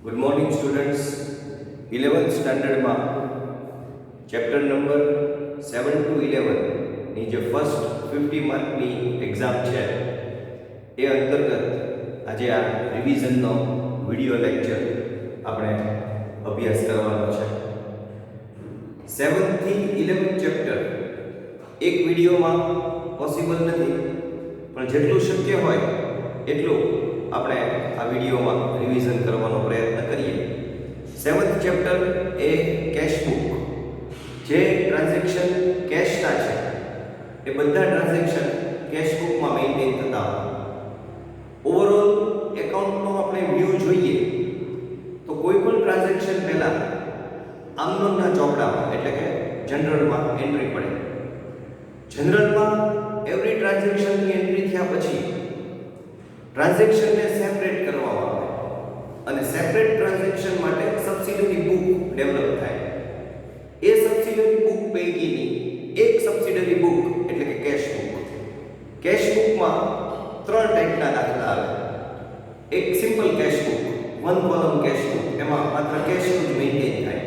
Good morning students. 11th સ્ટાન્ડર્ડમાં chapter number 7 to 11 ની જે ફર્સ્ટ 50 માર્કની એક્ઝામ છે એ અંતર્ગત આજે આ રિવિઝનનો વિડિયો લેક્ચર આપણે અભ્યાસ કરવાનો છે. 7 થી 11 ચેપ્ટર એક વિડિયોમાં પોસિબલ નથી, પણ જેટલું શક્ય હોય એટલું આપણે આ વિડિયોમાં રિવિઝન કરવાનો પ્રયત્ન કરીએ. 7th ચેપ્ટર એ કેશ બુક, જે ટ્રાન્ઝેક્શન કેશના છે એ બધા ટ્રાન્ઝેક્શન કેશ બુકમાં મેઇન્ટેન થતા હોય. ઓવરઓલ એકાઉન્ટનો આપણે વ્યૂ જોઈએ તો કોઈ પણ ટ્રાન્ઝેક્શન પહેલા આમનોના ચોપડામાં એટલે કે જનરલમાં એન્ટ્રી પડે. જનરલમાં એવરી ટ્રાન્ઝેક્શનની એન્ટ્રી થયા પછી ટ્રાન્ઝેક્શનને સેપરેટ કરવામાં આવે અને સેપરેટ ટ્રાન્ઝેક્શન માટે સબસિડરી બુક ડેવલપ થાય. એ સબસિડરી બુક પૈકીની એક સબસિડરી બુક એટલે કે કેશ બુક. કેશ બુકમાં ત્રણ ટાઈપના દાખલા આવે. એક simple cash book, one column cash book, એમાં માત્ર કેશનું જ મેઇન્ટેન થાય.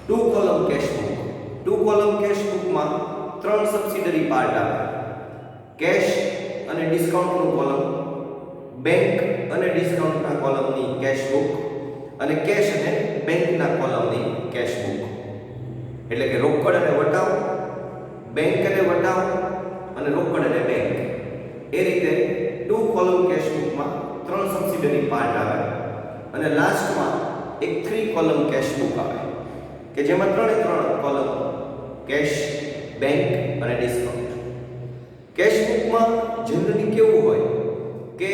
Two column cash book, two column cash બુકમાં ત્રણ સબસિડરી પાર્ટ આવે: કેશ અને ડિસ્કાઉન્ટનું કોલમ, બેંક અને ડિસ્કાઉન્ટના કોલમની કેશ બુક અને કેશ અને બેંકના કોલમની કેશ બુક. એટલે કે રોકડ અને વટાવ, બેંક અને વટાવ અને રોકડ અને બેંક. એ રીતે ટુ કોલમ કેશ બુકમાં ત્રણ સબસિડરી પાર્ટ આવે અને લાસ્ટમાં એક થ્રી કોલમ કેશ બુક આવે કે જેમાં ત્રણ કોલમ કેશ, બેંક અને ડિસ્કાઉન્ટ. કેશ બુકમાં જનરલી કેવું હોય કે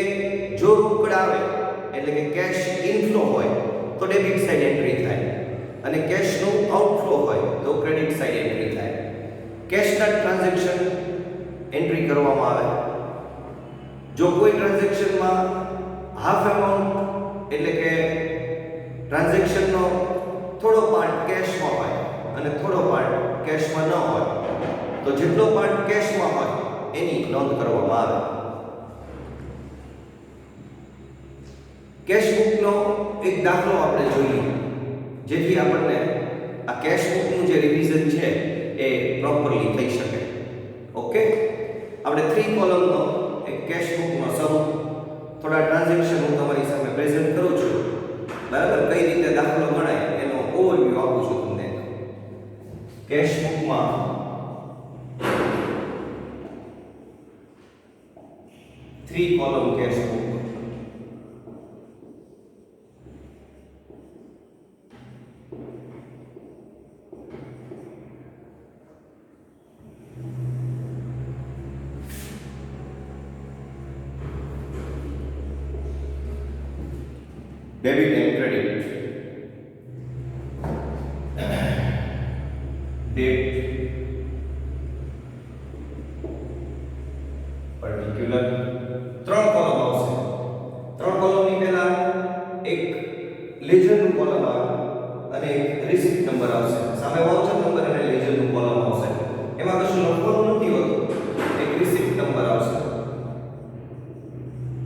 જો રોકડ આવે એટલે કે કેશ ઇનફ્લો હોય તો ડેબિટ સાઇડ એન્ટ્રી થાય અને કેશનું આઉટફ્લો હોય તો ક્રેડિટ સાઇડ એન્ટ્રી થાય. કેશના ટ્રાન્ઝેક્શન એન્ટ્રી કરવામાં આવે. જો કોઈ ટ્રાન્ઝેક્શનમાં હાફ એમાઉન્ટ એટલે કે ટ્રાન્ઝેક્શનનો થોડો પાર્ટ કેશમાં હોય અને થોડો પાર્ટ કેશમાં ન હોય તો જેટલો પાર્ટ કેશમાં હોય એની નોંધ કરવામાં આવે. કેશ બુકનો એક દાખલો આપણે જોઈએ જેથી આપણને આ કેશ બુકનું જે રિવિઝન છે એ પ્રોપરલી થઈ શકે. ઓકે, આપણે થ્રી કોલમનો એક કેશ બુકનો સમ થોડા ટ્રાન્ઝેક્શન હું તમારી સામે પ્રેઝન્ટ કરું છું. બરાબર, કઈ રીતે દાખલો ગણાય એનો ઓવરવ્યુ આપું છું તમને. કેશ બુકમાં three column cash book, debit and credit. Date, particular. ત્રણ કોલમ આવશે. ત્રણ કોલમની પહેલા એક લેજરનું કોલમ આવે અને એક રિસીપ્ટ નંબર આવશે. સામે વાઉચર નંબર અને લેજરનું કોલમ આવશે. એમાં કશું લખવાનું નથી હોતું. એક રિસીપ્ટ નંબર આવશે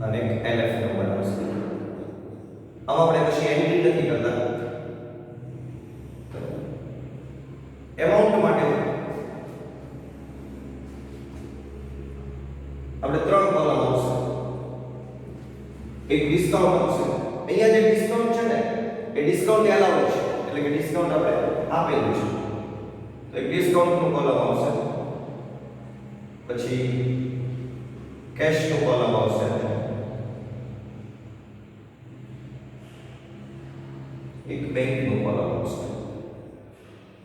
અને એક એલએફ નંબર આવશે. આમાં આપણે કશી એન્ટ્રી નથી કરતા. એમાઉન્ટ માટે આપણે ત્રણ કોલમ આવશે. એક ડિસ્કાઉન્ટ આવશે. અહીંયા જે ડિસ્કાઉન્ટ છે ને એ ડિસ્કાઉન્ટ એલાઉડ છે એટલે કે ડિસ્કાઉન્ટ આપણે આપેલું છે તો એક ડિસ્કાઉન્ટનું કોલમ આવશે. પછી કેશનું કોલમ આવશે. એક બેંકનું કોલમ આવશે.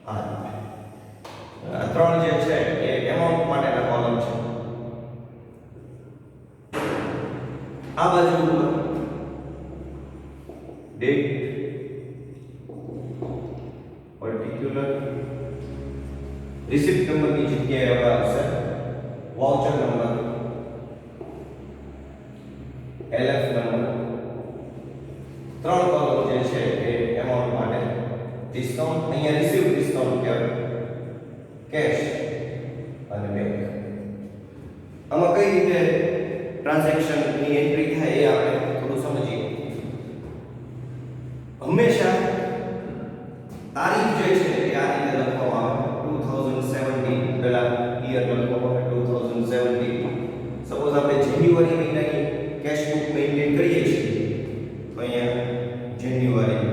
આ ત્રણ જે છે એ એમાઉન્ટ માટેના કોલમ છે. આ બાજુ ડેટ, પર્ટિક્યુલર, રિસીપ્ટ નંબરની જગ્યાએ હવે આવશે વાઉચર નંબર, એલએફ નંબર. ત્રણ કોલમ જે છે એ એમાઉન્ટ માટે. ડિસ્કાઉન્ટ અહીંયા રિસીવ ડિસ્કાઉન્ટ કહેવાય, કેશ અને બેંક. આમાં કઈ રીતે ટ્રાન્ઝેક્શનની એન્ટ્રી થાય એ આપણે થોડું સમજીએ. હંમેશા તારીખ જે છે એ આ રીતે લખવામાં આવે 2017 પહેલા યર લખવામાં આવે 2017 સપોઝ આપણે જાન્યુઆરી મહિનાની કેશ બુક મેઇન્ટેન કરીએ છીએ તો અહીંયા જાન્યુઆરી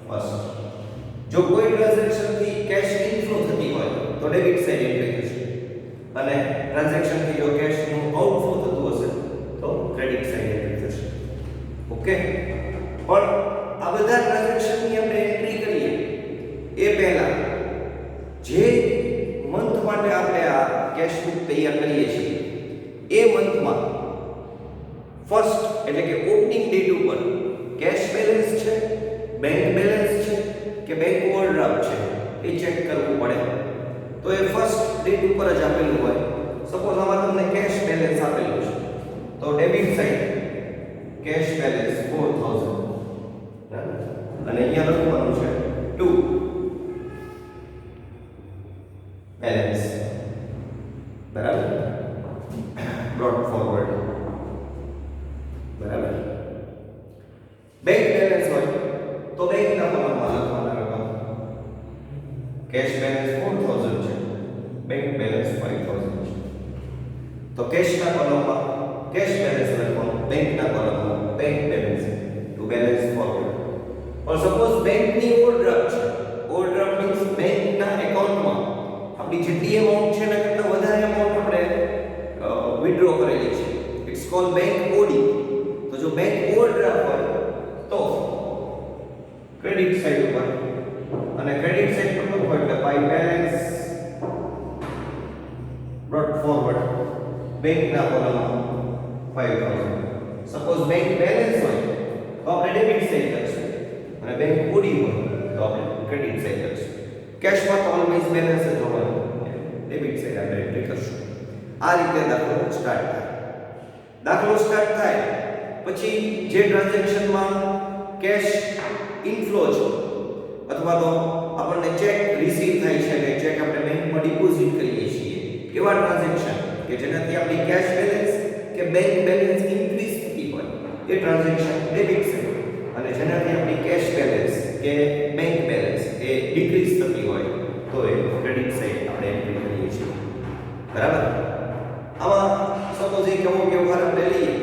ફર્સ્ટ જો કોઈ ટ્રાન્ઝેક્શન થી કેશ ઇનફ્લો થતી હોય તો ડેબિટ સાઇડ એન્ટ્રી થશે અને ટ્રાન્ઝેક્શન થી જો કેશ નું આઉટફ્લો થતું હશે તો ક્રેડિટ સાઇડ એન્ટ્રી થશે ઓકે પણ આ બધા ટ્રાન્ઝેક્શન ની આપણે એન્ટ્રી કરીએ એ પહેલા જે મંથ માટે આપણે આ કેશ બુક તૈયાર કરીએ છીએ એ મંથમાં ફર્સ્ટ એટલે કે ઓપનિંગ ડેટ ઉપર કેશ બેલેન્સ છે બેંક બેલેન્સ છે કે બેંક ઓવરડ્રાફ્ટ છે એ ચેક કરવું પડે તો એ ફર્સ્ટ ડેટ ઉપર જ આપેલું હોય સપોઝ આમાં તમને કેશ બેલેન્સ આપેલું છે તો ડેબિટ સાઇડ કેશ બેલેન્સ 4000 અને અહીંયા લખવાનું છે 2 બેલેન્સ બરાબર બ્રોટ ફોરવર્ડ બરાબર બેંક બેલેન્સ હોય તો બેંકના કોલમમાં લખવાના રકમ કેશ બેલેન્સ 4000 છે બેંક બેલેન્સ 5000 છે તો કેશના કોલમમાં કેશ બેલેન્સ લખવાનું બેંકના કોલમમાં bank balance to balance forward और सपोज बैंक ની ઓવરડ્રાફ્ટ છે ઓવરડ્રાફ્ટ મીન્સ બેંકના એકાઉન્ટમાં આપણી જેટલી અમાઉન્ટ છે એના કરતાં વધારે અમાઉન્ટ આપણે વિથડ્રો કરેલી છે ઇટ્સ કોલ્ડ બેંક ઓડી તો જો બેંક ઓવરડ્રાફ્ટ હોય તો ક્રેડિટ સાઇડ ઉપર અને ક્રેડિટ સાઇડ પર લખો એટલે બાય બેલેન્સ બ્રોટ ફોરવર્ડ બેંકના કોલમમાં 5000 સપોઝ બેંક બેલેન્સ હોય તો આપણે ડેબિટ સાઇડ કરશું અને બેંક ઓડી હોય તો આપણે ક્રેડિટ સાઇડ કરશું કેશમાં તો ઓલવેઝ બેલેન્સ જ હોવાનું ડેબિટ સાઇડ આપણે એન્ટ્રી કરશું આ રીતે દાખલો સ્ટાર્ટ થાય પછી જે ટ્રાન્ઝેક્શનમાં કેશ ઇનફ્લો છે અથવા તો આપણને ચેક રિસીવ થાય છે કે ચેક આપણે બેંકમાં ડિપોઝિટ કરીએ છીએ એવા ટ્રાન્ઝેક્શન કે જેનાથી આપણી કેશ બેલેન્સ કે બેંક બેલેન્સ ઇન્ક્રીઝ થતી હોય એ ટ્રાન્ઝેક્શન ડેબિટ સાઇડ અને જેનાથી આપણી કેશ બેલેન્સ કે બેંક બેલેન્સ એ ડિક્રીઝ થતી હોય તો એ ક્રેડિટ સાઇડ આપણે એન્ટ્રી કરીએ છીએ બરાબર આમાં સપોઝ એક એવો વ્યવહાર આપણે લઈએ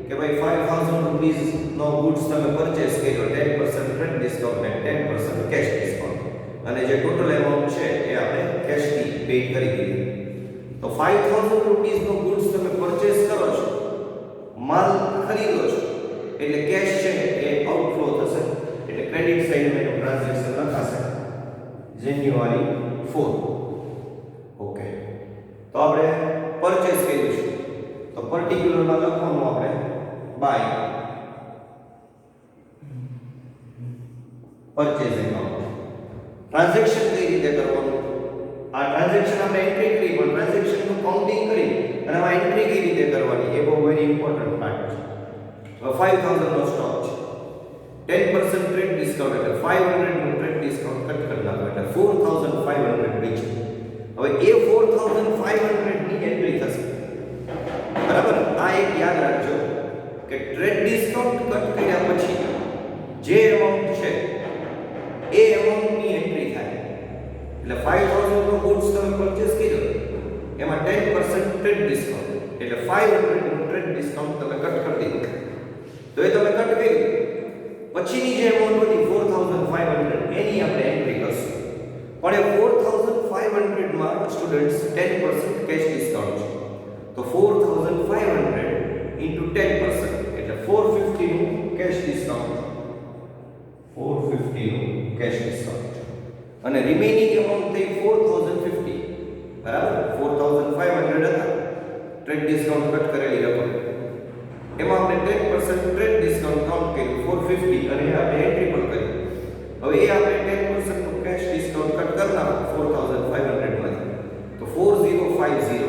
કે ભાઈ 5000 રૂપીસ નો ગુડ્સ તમે પરચેસ કર્યો 10% ક્રેડિટ ડિસ્કાઉન્ટ અને 10% કેશ ડિસ્કાઉન્ટ અને જે ટોટલ એમાઉન્ટ છે એ આપણે કેશ થી પે કરી દીધી તો 5000 રૂપીસ નો ગુડ્સ તમે પરચેસ કરો છો માલ ખરીદો છો એટલે કેશ છે એ આઉટફ્લો થશે એટલે ક્રેડિટ સાઇડમાં એનું ટ્રાન્ઝેક્શન લખાશે જાન્યુઆરી 4 ઓકે તો આપણે પરચેસ કર્યું છે તો પર્ટિક્યુલરમાં લખવાનું આપણે બાય પરચેસ એકાઉન્ટ ટ્રાન્ઝેક્શન કઈ રીતે કરવાનું આ ટ્રાન્ઝેક્શન આપણે એન્ટ્રી કરી પણ ટ્રાન્ઝેક્શન નું કાઉન્ટિંગ કરી અને આમાં એન્ટ્રી કઈ રીતે કરવાની એ બહુ વેરી ઇમ્પોર્ટન્ટ પાર્ટ છે 5000 નો સ્ટોક છે 10% ટ્રેડ ડિસ્કાઉન્ટ એટલે 500 નું ટ્રેડ ડિસ્કાઉન્ટ કટ કરી નાખો એટલે 4500 બીજ હવે એ 4500 ની એન્ટ્રી થશે બરાબર આ એક યાદ રાખજો કે ટ્રેડ ડિસ્કાઉન્ટ કટ કર્યા પછી જે એમાઉન્ટ છે એ એમાઉન્ટ ની એન્ટ્રી થાય એટલે 5000 નો ગુડ્સ તમે પરચેસ કર્યો એમાં 10% ટ્રેડ ડિસ્કાઉન્ટ એટલે 500 નું ટ્રેડ ડિસ્કાઉન્ટ તમે કટ કરી દીધું તો એ તમે કટ કર્યું પછીની જે એમાઉન્ટ હતી 4500 એની આપણે એન્ટ્રી કરશું પણ એ 4500 માં સ્ટુડન્ટ્સ 10% કેશ ડિસ્કાઉન્ટ છે તો 4500 into 10% એટલે 450 નું કેશ ડિસ્કાઉન્ટ 450 નું કેશ ડિસ્કાઉન્ટ અને રિમેનિંગ એમાઉન્ટ થઈ 4050 બરાબર 4500 હતા ટ્રેડ ડિસ્કાઉન્ટ કટ કરેલી રકમ એમાં આપણે 10% ટ્રેડ ડિસ્કાઉન્ટ કાઉન્ટ કર્યું 450 અને આપણે એન્ટ્રી પણ કરી હવે એ આપણે 10% નું કેશ ડિસ્કાઉન્ટ કટ કરનાર 4500 માંથી તો 4050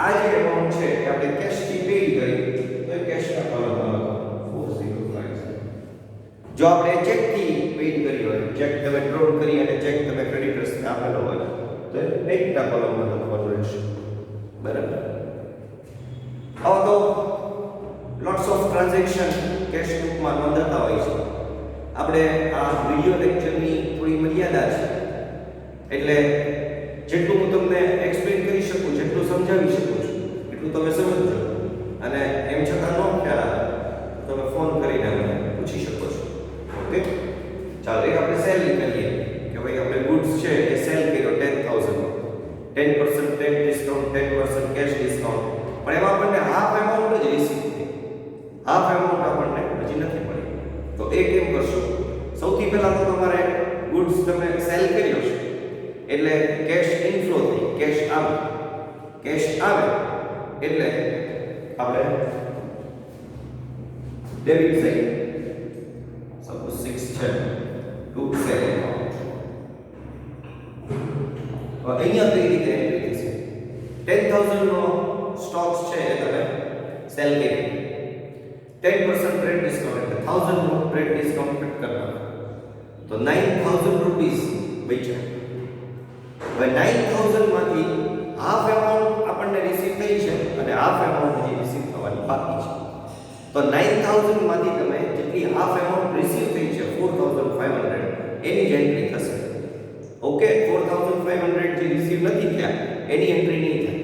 આ જે એમાઉન્ટ છે એ આપણે કેશ થી પે કરી તો એ કેશ ના કોલમમાં લખો 4050 જો આપણે ચેક થી પે કરી હોય ચેક તમે ડ્રો કરી અને ચેક તમે ક્રેડિટર્સ ને આપેલો હોય તો એ બેંક ના કોલમમાં લખવાનું રહેશે બરાબર હવે તો લોટ્સ ઓફ ટ્રાન્ઝેક્શન કેશ બુકમાં નોંધાતા હોય છે આપણે આ વિડિયો લેક્ચરની થોડી મર્યાદા છે, એટલે જેટલું હું તમને એક્સપ્લેન કરી શકું, જેટલું સમજાવી શકું છું એટલું તમે સમજજો, અને એમ છતાં ન ખ્યાલ આવે તમે ફોન કરીને મને પૂછી શકો છો. ઓકે, ચાલો એક આપણે સેલ કરીએ કે ભાઈ આપણે ગુડ્સ છે એ સેલ કર્યો 10,000 10% ટેક્સ ડિસ્કાઉન્ટ, 10% કેશ ડિસ્કાઉન્ટ, પણ એમાં આપણને હાફ એમાઉન્ટ જ રિસીવ થઈ, હાફ એમાઉન્ટ આપણને હજી નથી મળી. તો એ કેમ કરશો? સૌથી પહેલા તો તમારે ગુડ્સ તમે સેલ કર્યો છે એટલે કેશ ઇનફ્લો થઈ, કેશ આવે એટલે આપણે ડેબિટ સાઈડ સપોઝ 6 છે ટુ સેલ એમાઉન્ટ. તો અહીંયા કઈ રીતે એન્ટ્રી થશે? 10,000 નો સ્ટોક્સ છે એ તમે સેલ કરી, 10% ટ્રેડ ડિસ્કાઉન્ટ એટલે 1000 નો ટ્રેડ ડિસ્કાઉન્ટ કટ કરવાનો, તો 9,000 રૂપીસ બચ્યા. હવે 9,000 માંથી હાફ એમાઉન્ટ આપણને રિસીવ થઈ છે અને હાફ એમાઉન્ટ હજી રિસીવ થવાની બાકી છે. તો 9,000 માંથી તમે જેટલી હાફ એમાઉન્ટ રિસીવ થઈ છે 4,500 એની જ એન્ટ્રી થશે. ઓકે, 4,500 જે રિસીવ નથી થયા એની એન્ટ્રી નહીં થાય.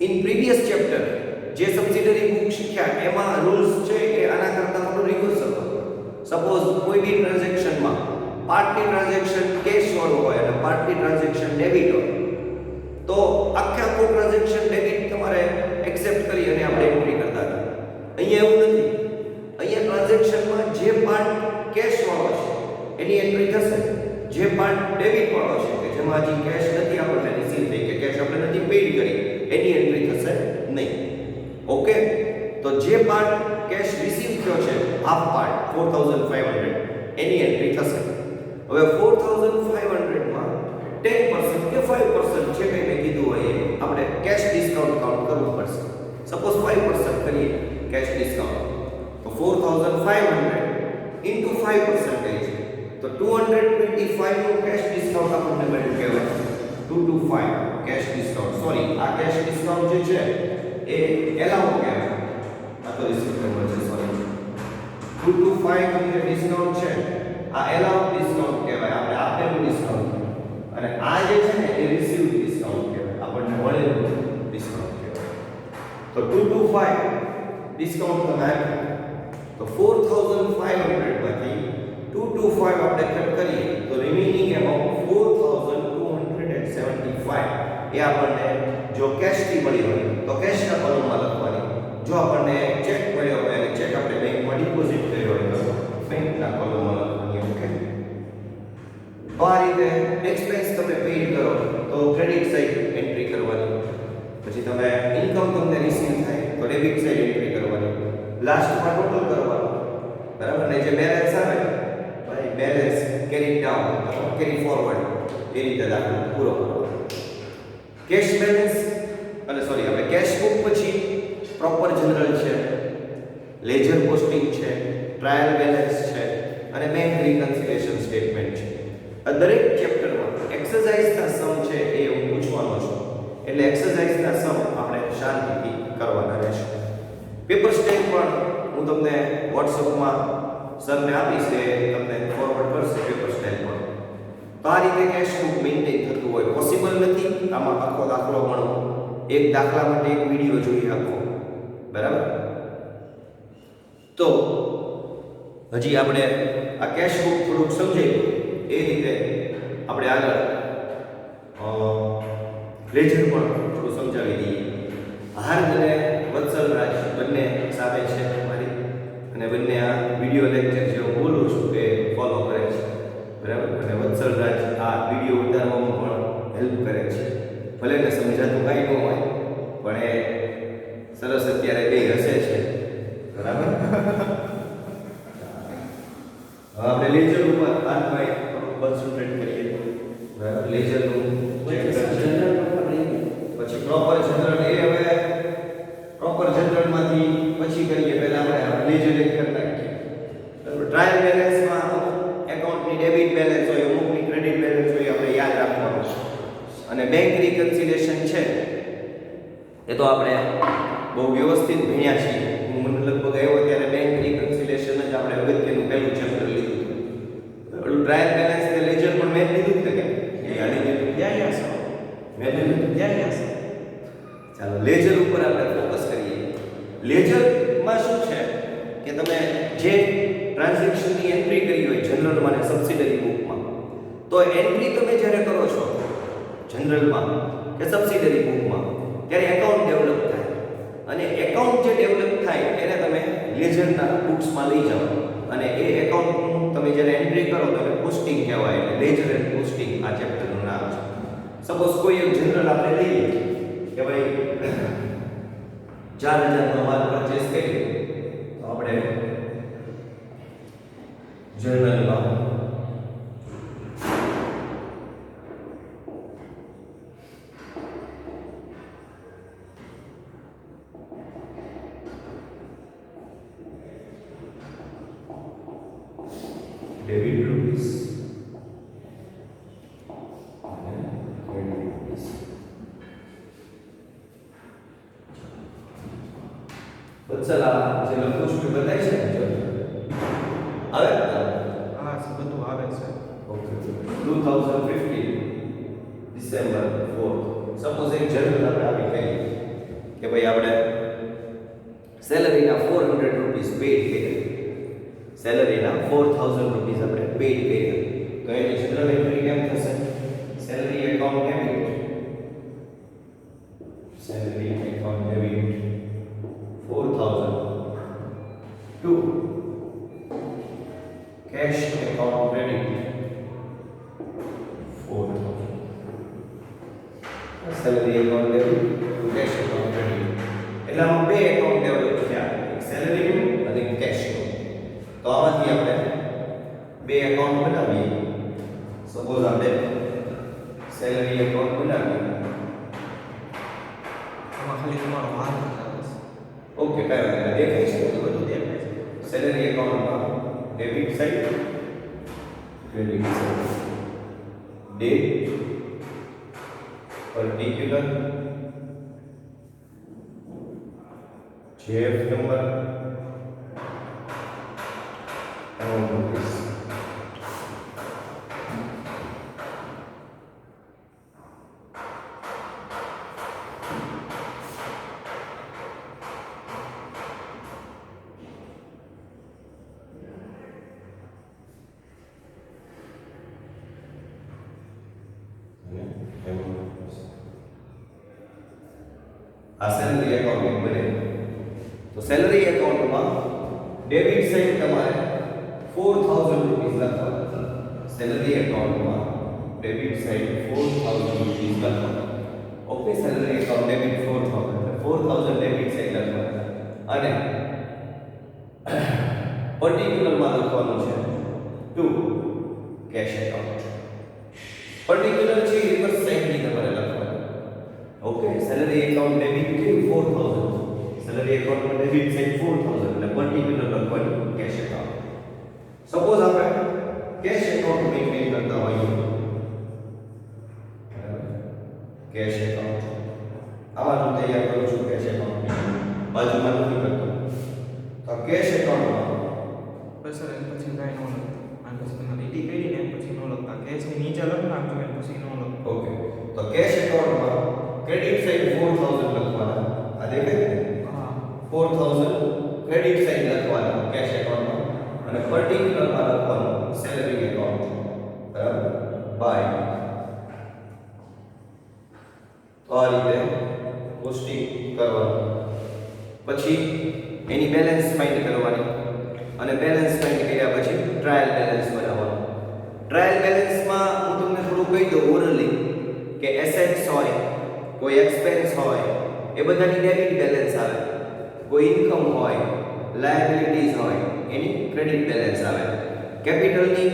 ઇન પ્રીવિયસ ચેપ્ટર જે સબસિડરી બુક શીખ્યા એમાં રૂલ્સ છે કે આના કરતા થોડું રિવર્સલ હોય. સપોઝ કોઈ બી ટ્રાન્ઝેક્શનમાં પાર્ટની ટ્રાન્ઝેક્શન કેશ વાળો હોય અને પાર્ટની ટ્રાન્ઝેક્શન ડેબિટ હોય, તો આખે આખું ટ્રાન્ઝેક્શન ડેબિટ તમારે એક્સેપ્ટ કરી અને આપણે એન્ટ્રી કરતા હતા. અહીંયા એવું નથી. અહીંયા ટ્રાન્ઝેક્શનમાં જે પાર્ટ કેશ વાળો છે એની એન્ટ્રી થશે, જે પાર્ટ ડેબિટ વાળો છે કે જેમાં હજી કેશ નથી આપણને રિસીવ થઈ કે કેશ આપણે નથી પેડ કરી એની એન્ટ્રી થશે નહીં. ઓકે, તો જે પાર્ટ કેશ રિસીવ થયો છે હાફ પાર્ટ 4,500 એની એન્ટ્રી થશે. હવે 4,500 માં 10% કે 5% જે કંઈ મેં કીધું હોય એ આપણે કેશ ડિસ્કાઉન્ટ કાઉન્ટ કરવું પડશે. સપોઝ 5% કરીએ કેશ ડિસ્કાઉન્ટ, તો 4,500 ઇન્ટુ 5% છે તો 225 નું કેશ ડિસ્કાઉન્ટ આપણને મળ્યું કહેવાય. 225 કેશ ડિસ્કાઉન્ટ, સોરી આ કેશ ડિસ્કાઉન્ટ જે છે એ એલાઉ કહેવાય. આ તો રિસીવ નંબર છે, સોરી 225 જે ડિસ્કાઉન્ટ છે આ એલાઉ ડિસ્કાઉન્ટ કહેવાય, આપણે આપેલું ડિસ્કાઉન્ટ. અને આ જે છે ને એ રિસીવ ડિસ્કાઉન્ટ કહેવાય, આપણને મળેલું ડિસ્કાઉન્ટ કહેવાય. તો 225 ડિસ્કાઉન્ટ તમે આપ્યું તો 4,500 માંથી 225 આપણે કટ કરીએ તો રિમેનિંગ એમાઉન્ટ 4,275 એ આપણને જો કેશ થી મળી હોય તો કેશના કોલમમાં લખવાની, જો આપણને ચેક મળ્યો હોય અને ચેક આપણે બેંકમાં ડિપોઝિટ કર્યો હોય તો બેંકના કોલમમાં લખવાની. ઓકે, તો આ રીતે એક્સપેન્સ તમે પેડ કરો તો ક્રેડિટ સાઈડ એન્ટ્રી કરવાની, પછી તમે ઇન્કમ તમને રિસીવ થાય તો ડેબિટ સાઈડ એન્ટ્રી કરવાની, લાસ્ટમાં ટોટલ કરવાનું, બરાબર ને? જે બેલેન્સ આવે ભાઈ બેલેન્સ કેરી ડાઉન કેરી ફોરવર્ડ એ રીતે દાખલો પૂરો કરવાનો. કેશ બેલેન્સ અને સોરી આપણે કેશ બુક પછી પ્રોપર જનરલ છે, લેજર પોસ્ટિંગ છે, ટ્રાયલ બેલેન્સ છે અને બેંક રિકન્સિલિએશન સ્ટેટમેન્ટ છે. આ દરેક ચેપ્ટરમાં એક્સરસાઇઝના સમ છે એ હું પૂછવાનો છું, એટલે એક્સરસાઇઝના સમ આપણે શાંતિથી કરવાના રહેશે. પેપર સ્ટેપ પણ હું તમને WhatsAppમાં સરને આપીશ કે તમને ફોરવર્ડ કરશે પેપર સ્ટેપ પણ. તો આ રીતે કેશ બુક મેન્ટેન થતું હોય. પોસિબલ નથી આમાં આખો દાખલો ગણવો, એક દાખલા માટે એક વિડિયો જોઈએ આખો, બરાબર? તો હજી આપણે આ કેશ બુક થોડુંક સમજાયું એ રીતે આપણે આગળ લેજર પણ થોડું સમજાવી દઈએ. હાર્દ અને વત્સલરાજ બંને સામે છે મારી, અને બંને આ વિડિયો લેક્ચર જે હું બોલું છું એ ફોલો કરે છે, બરાબર? અને વત્સલરાજ આ વિડિયો ઉતારવામાં પણ હેલ્પ કરે છે. ભલે ને સમજાતું કાંઈ ન હોય પણ એ સરસ અત્યારે બે હસે છે, બરાબર? હવે આપણે લેજર ઉપર ભાઈ કોન્સન્ટ્રેટ કરીએ, બરાબર? લેજરનું પછી પ્રોપર જનરલ એ હવે પ્રોપર જનરલમાંથી પછી કરીએ, પહેલા આપણે લેજર એક કરી નાખીએ. ટ્રાયલ બેલેન્સમાં અમુક એકાઉન્ટની ડેબિટ બેલેન્સ હોય, અમુકની ક્રેડિટ બેલેન્સ હોય, આપણે યાદ રાખવાનું છે. અને બેંક રિકન્સિલિએશન છે એ તો આપણે બહુ વ્યવસ્થિત ભણ્યા છીએ. હું મને લગભગ આવ્યો ત્યારે બેંક રિકન્સિલિએશન જ આપણે અગત્યનું પહેલું ચેપ્ટર તમે જે ટ્રાન્ઝેક્શનની એન્ટ્રી કરી હોય જનરલમાં અને સબસિડરી બુકમાં, તો એન્ટ્રી તમે જ્યારે કરો છો જનરલમાં કે સબસિડરી બુકમાં, ત્યારે એકાઉન્ટ ડેવલપ થાય અને એકાઉન્ટ જે ડેવલપ થાય એને તમે લેજરના બુક્સમાં લઈ જાઓ અને એ એકાઉન્ટનું તમે જ્યારે એન્ટ્રી કરો તો એને પોસ્ટિંગ કહેવાય. એટલે લેજર એન્ડ પોસ્ટિંગ આ ચેપ્ટરનું નામ છે. સપોઝ કોઈ એક જનરલ આપણે લઈએ કે ભાઈ 4000 નો માલ પરચેસ કરીએ તો આપણે જનરલમાં ડેબિટ રૂપીસ અને ક્રેડિટ રૂપીસ. બચ્ચા જે લખું છું એ બતાય છે ને આવે હા બધું આવે છે. ઓકે 2015 ડિસેમ્બર 4 સપોઝ એક જનરલ આપણે આવી કહીએ કે ભાઈ આપણે સેલરીના 400 રૂપીસ પેડ કર્યા, સેલરીના 4000 રૂપીસ આપણે પેડ કર્યા, તો એની જનરલ એન્ટ્રી કેમ થશે? Salary account debit, salary account debit 4000 to cash account credit 4000. Salary account debit to cash account credit. એટલે આમાં બે એકાઉન્ટ ડેવલપ થયા, એક સેલરીનું અને એક કેશનું. તો આમાંથી આપણે બે એકાઉન્ટ બનાવીએ. સપોઝ આપણે સેલરી એકાઉન્ટ બનાવીએ. આમાં ખાલી તમારો હાથ આવે છે. ઓકે, કાંઈ વાંધો નહીં, દેખાય છે બધું દેખાય છે. સેલરી એકાઉન્ટમાં debit side, credit side, date, particular, જેએફ number, amount rupees. આ સેલરી એકાઉન્ટ બને. તો સેલરી એકાઉન્ટમાં ડેબિટ સાઈડ તમારે 4000 રૂપીસ લખવાના. સેલરી એકાઉન્ટમાં ડેબિટ સાઈડ 4000 રૂપીસ લખવાના. ઓકે, સેલરી એકાઉન્ટ ડેબિટ 4000 એટલે 4000 ડેબિટ સાઈડ લખવાના અને પર્ટિક્યુલરમાં લખવાનું છે ટુ કેશ એકાઉન્ટ. પર્ટિક્યુલર છે રિવર્સ સાઈડની તમારે લખવાની. ઓકે, સેલરી એકાઉન્ટ ડેબિટ કે 4000, સેલરી એકાઉન્ટમાં ડેબિટ સાઈડ 4000 એટલે પર્ટિક્યુલર લખવાનું કેશ એકાઉન્ટ. સપોઝ આપણે કેશ એકાઉન્ટ મેઇન્ટેન કરતા હોઈએ, કેશ એકાઉન્ટ આમાં હું તૈયાર કરું છું કેશ એકાઉન્ટ, બાજુમાં નથી કરતો. તો કેશ એકાઉન્ટમાં બસ પછી કાંઈ ન લખતા. અને પછી તમે લીટી કરીને પછી ન લખતા. કેશ ની નીચે લખી નાખજો અને પછી ન લખતા. ઓકે, તો કેશ એકાઉન્ટમાં ક્રેડિટ સાઈડ 4000 લખવાના. આ દેખાય ને? હા 4000 ક્રેડિટ સાઈડ લખવાના કેશ એકાઉન્ટમાં અને પર્ટિક્યુલરમાં લખવાનું સેલરી એકાઉન્ટ. બરાબર, બાય. તો આ રીતે પોસ્ટિંગ કરવાનું. પછી એની બેલેન્સ ફાઇન્ડ કરવાની અને બેલેન્સ ફાઇન્ડ કર્યા પછી ટ્રાયલ બેલેન્સ બનાવવાનું. ટ્રાયલ બેલેન્સમાં હું તમને થોડું કહી દઉં ઓરલી કે એસેટ્સ હોય, કોઈ એક્સપેન્સ હોય, એ બધાની ડેબિટ બેલેન્સ આવે. કોઈ ઇન્કમ હોય, લાયબિલિટીઝ હોય, એની ક્રેડિટ બેલેન્સ આવે. કેપિટલની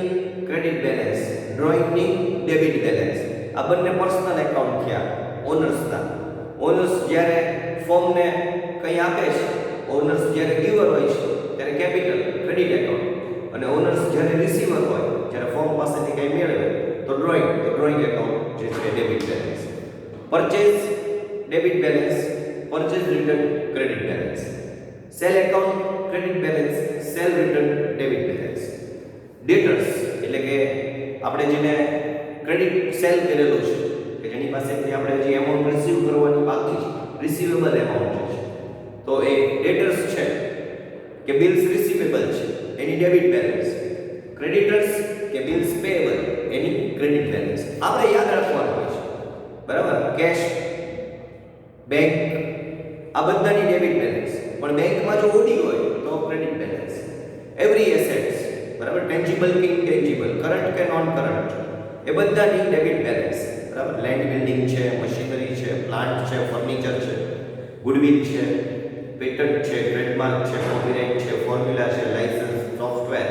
ક્રેડિટ બેલેન્સ, ડ્રોઈંગની ડેબિટ બેલેન્સ. આ બંને પર્સનલ એકાઉન્ટ થયા ઓનર્સના. ઓનર્સ જ્યારે ફોર્મને કંઈ આપે છે, ઓનર્સ જ્યારે ગિવર હોય છે ત્યારે કેપિટલ ક્રેડિટ એકાઉન્ટ, અને ઓનર્સ જ્યારે રિસીવર હોય, જ્યારે ફોર્મ પાસેથી કંઈ મેળવે તો ડ્રોઈંગ એકાઉન્ટ જે છે debit balance. Purchase debit balance, purchase return credit balance. Cell account credit balance, cell return debit balance. ડેટર્સ એટલે કે આપણે જેને ક્રેડિટ સેલ કરેલું છે કે જેની પાસેથી આપણે જે એમાઉન્ટ રિસીવ કરવાની બાકી છે, રિસીવેબલ એમાઉન્ટ છે, તો એ ડેટર્સ છે કે બિલ્સ રિસીવ રિસીવેબલ છે એની ડેબિટ બેલેન્સ, ક્રેડિટર્સ કે બિલ્સ પેએબલ એની ક્રેડિટ બેલેન્સ. આપણે યાદ રાખવાનું હોય છે, બરાબર. કેશ, બેંક, આ બધાની ડેબિટ બેલેન્સ, પણ બેંકમાં જો ઓડી હોય તો ક્રેડિટ બેલેન્સ. એવરી એસેટ્સ, બરાબર, ટેન્જિબલ કે ઇન્ટેન્જિબલ, કરંટ કે નોન કરંટ, એ બધાની ડેબિટ બેલેન્સ, બરાબર. લેન્ડ બિલ્ડિંગ છે, મશીનરી છે, પ્લાન્ટ છે, ફર્નિચર છે, ગુડવિલ છે, પેટન્ટ છે, ટ્રેડમાર્ક છે, કોપીરાઇટ છે, ફોર્મ્યુલા છે, licence, software,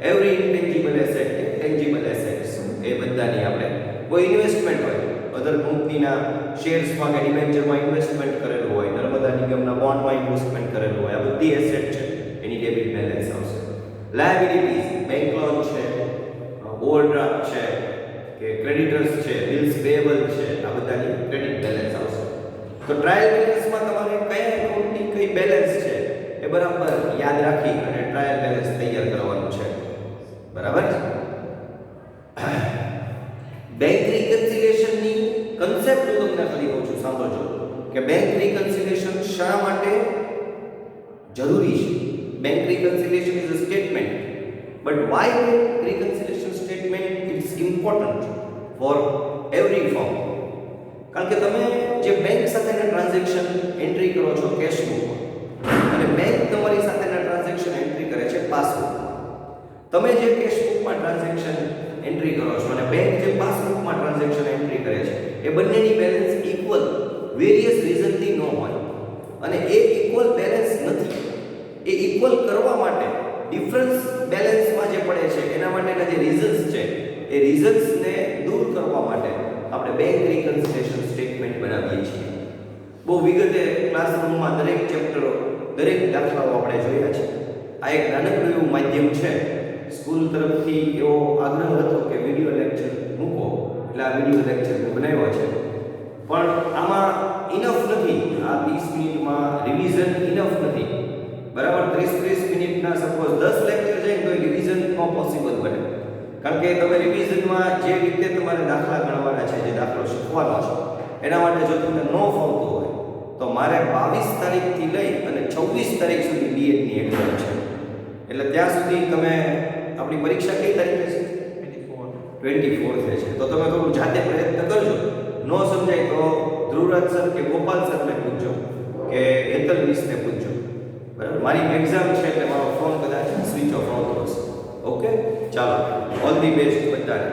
every intangible asset, tangible assets, એ બધાની આપણે કોઈ ઇન્વેસ્ટમેન્ટ હોય, અધર કંપનીના શેર્સમાં કે ડિબેન્ચરમાં ઇન્વેસ્ટમેન્ટ કરેલું હોય, નર્મદા નિગમના બોન્ડમાં ઇન્વેસ્ટમેન્ટ કરેલું હોય, આ બધી એસેટ છે એની ડેબિટ બેલેન્સ આવશે. લાયબિલિટીઝ, બેંક લોન છે, ઓવરડ્રાફ્ટ છે કે ક્રેડિટર્સ છે, બિલ્સ પેએબલ છે, આ બધાની ક્રેડિટ બેલેન્સ આવશે. તો ટ્રાયલ બેલેન્સમાં તમારે કયા એકાઉન્ટની કઈ બેલેન્સ છે એ બરાબર યાદ રાખી અને ટ્રાયલ બેલેન્સ તૈયાર કરવાનું છે, બરાબર. બેંક રિકન્સિલિએશનની કન્સેપ્ટ હું તમને ખાલી કહું છું, સાંભળજો કે બેંક રિકન્સિલિએશન શા માટે જરૂરી છે. Bank reconciliation is a statement, but Y bank reconciliation statement is important for every firm. કારણ કે તમે જે બેંક સાથેના ટ્રાન્ઝેક્શન એન્ટ્રી કરો છો કેશબુકમાં, અને બેંક તમારી સાથેના ટ્રાન્ઝેક્શન એન્ટ્રી કરે છે પાસબુકમાં. તમે જે કેશબુકમાં ટ્રાન્ઝેક્શન એન્ટ્રી કરો છો અને બેંક જે પાસબુકમાં ટ્રાન્ઝેક્શન એન્ટ્રી કરે છે, એ બંનેની બેલેન્સ ઇક્વલ વેરિયસ રીઝનથી ન હોય, અને એ ઇક્વલ બેલેન્સ નથી. એ ઇક્વલ કરવા માટે ડિફરન્સ બેલેન્સમાં જે પડે છે એના માટેના જે રીઝન્સ છે, એ રીઝન્સને દૂર કરવા માટે આપણે બેંક રિકન્સિલિએશન સ્ટેટમેન્ટ બનાવીએ છીએ. બહુ વિગતે ક્લાસરૂમમાં દરેક ચેપ્ટરો, દરેક દાખલાઓ આપણે જોયા છે. આ એક નાનકડું એવું માધ્યમ છે. સ્કૂલ તરફથી એવો આગ્રહ હતો કે વિડીયો લેક્ચર મૂકો, એટલે આ વિડીયો લેક્ચર મેં બનાવ્યો છે. પણ આમાં ઇનફ નથી, આ 30 મિનિટમાં રિવિઝન ઇનફ નથી, બરાબર. 30 મિનિટના સપોઝ 10 લેક્ચર જાય તો રિવિઝન નો પોસિબલ બને. કારણ કે તમે રિવિઝનમાં જે રીતે તમારે દાખલા ગણવાના છે, જે દાખલો શીખવાનો છે, એના માટે જો તમને ન ફાવતું હોય તો મારે 22 તારીખથી લઈ અને 26 તારીખ સુધી બીએડની એક્ઝામ છે. એટલે ત્યાં સુધી તમે આપણી પરીક્ષા કઈ તારીખે છે? 24 છે. તો તમે થોડું જાતે પ્રયત્ન કરજો. ન સમજાય તો ધ્રુવરાજ સર કે ગોપાલ સરને પૂછજો કે હેતલ મિસને પૂછજો, બરાબર. મારી એક્ઝામ છે એટલે મારો ફોન કદાચ સ્વિચ ઓફ આવતો હશે. ઓકે, ચાલો, ઓલ ધી બેસ્ટ બધાને.